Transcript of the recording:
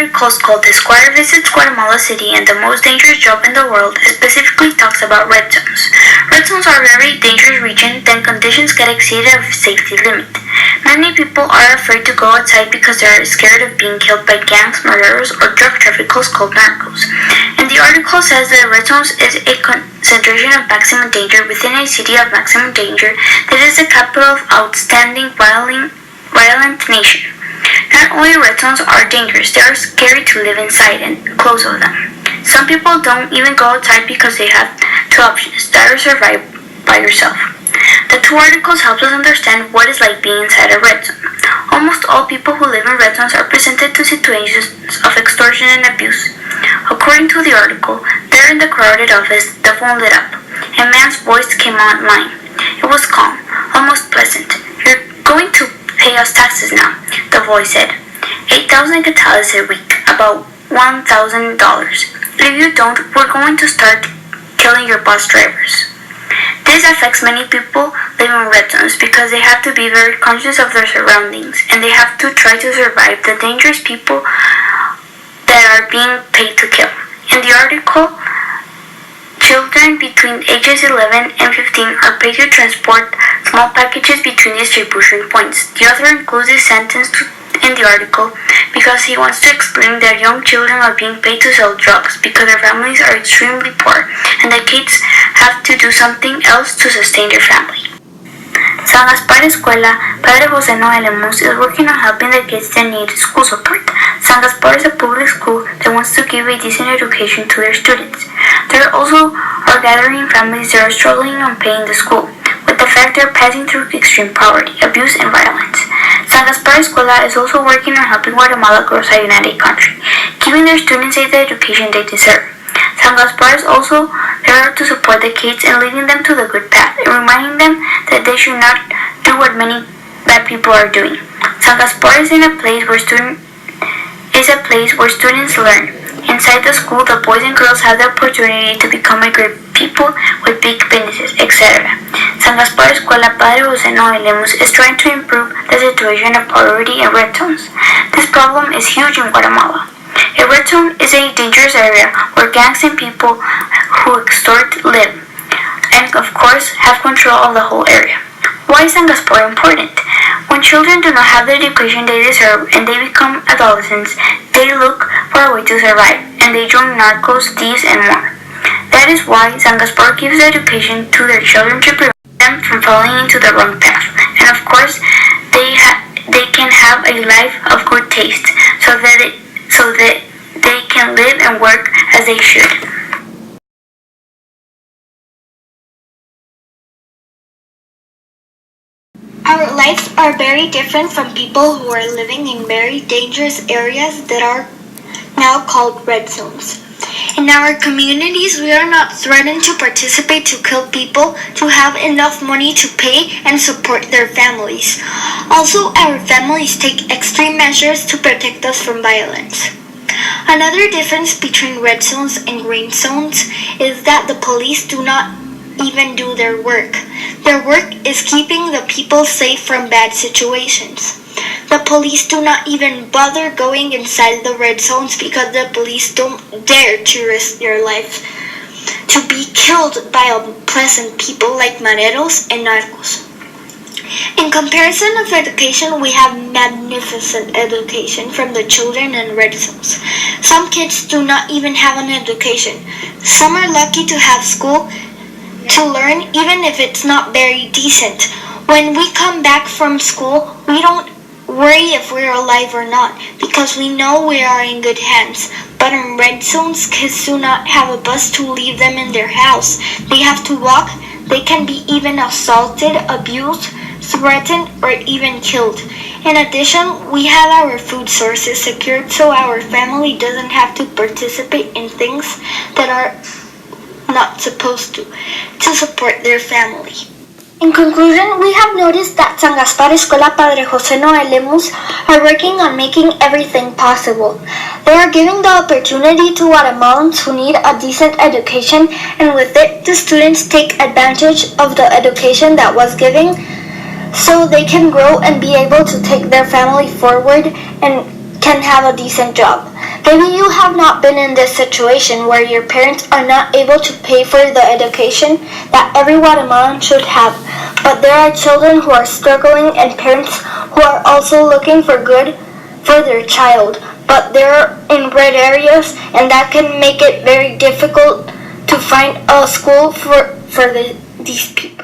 article is called "The Squire Visits Guatemala City and the Most Dangerous Job in the World" specifically talks about red zones. Red zones are a very dangerous region when conditions get exceeded of safety limit. Many people are afraid to go outside because they are scared of being killed by gangs, murderers, or drug traffickers called narcos. And the article says that red zones is a concentration of maximum danger within a city of maximum danger that is the capital of outstanding violent nation. Not only red zones are dangerous, they are scary to live inside and close of them. Some people don't even go outside because they have two options: die or survive by yourself. The two articles help us understand what it's like being inside a red zone. Almost all people who live in red zones are presented to situations of extortion and abuse. According to the article, there in the crowded office, the phone lit up. A man's voice came online. It was calm, almost pleasant. "You're going to pay us taxes now," the voice said. 8,000 catales a week, about $1,000. If you don't, we're going to start killing your bus drivers. This affects many people living in red zones because they have to be very conscious of their surroundings and they have to try to survive the dangerous people that are being paid to kill. In the article, children between ages 11 and 15 are paid to transport small packages between distribution points. The author includes this sentence in the article because he wants to explain that young children are being paid to sell drugs because their families are extremely poor and the kids have to do something else to sustain their family. San Gaspar Escuela, Padre José lemus is working on helping the kids that need school support. San Gaspar is a public school that wants to give a decent education to their students. There also are gathering families that are struggling on paying the school, with the fact they're passing through extreme poverty, abuse, and violence. San Gaspar Escuela is also working on helping Guatemala grow a united country, giving their students the education they deserve. San Gaspar is also there to support the kids and leading them to the good path, and reminding them that they should not do what many bad people are doing. San Gaspar is a place where students learn. Inside the school, the boys and girls have the opportunity to become a great people with big businesses, etc. San Gaspar Escuela Padre José lemus is trying to improve the situation of poverty in red zones. This problem is huge in Guatemala. A red zone is a dangerous area where gangs and people who extort live, and of course have control of the whole area. Why is San Gaspar important? When children do not have the education they deserve and they become adolescents, they look for a way to survive, and they join narcos, thieves, and more. That is why San Gaspar gives education to their children to prevent them from falling into the wrong path. And of course, they can have a life of good taste, so that they can live and work as they should. Our lives are very different from people who are living in very dangerous areas that are now called red zones. In our communities, we are not threatened to participate to kill people to have enough money to pay and support their families. Also, our families take extreme measures to protect us from violence. Another difference between red zones and green zones is that the police do not even do their work. Their work is keeping the people safe from bad situations. The police do not even bother going inside the red zones because the police don't dare to risk their life to be killed by unpleasant people like mareros and narcos. In comparison of education, we have magnificent education from the children in red zones. Some kids do not even have an education. Some are lucky to have school to learn, even if it's not very decent. When we come back from school, we don't worry if we're alive or not, because we know we are in good hands. But in red zones, kids do not have a bus to leave them in their house. They have to walk. They can be even assaulted, abused, threatened, or even killed. In addition, we have our food sources secured so our family doesn't have to participate in things that are not supposed to support their family. In conclusion, we have noticed that San Gaspar Escuela Padre José lemus are working on making everything possible. They are giving the opportunity to Guatemalans who need a decent education, and with it, the students take advantage of the education that was given so they can grow and be able to take their family forward and can have a decent job. Maybe you have not been in this situation where your parents are not able to pay for the education that every Guatemalan should have, but there are children who are struggling and parents who are also looking for good for their child, but they're in red areas and that can make it very difficult to find a school for these people.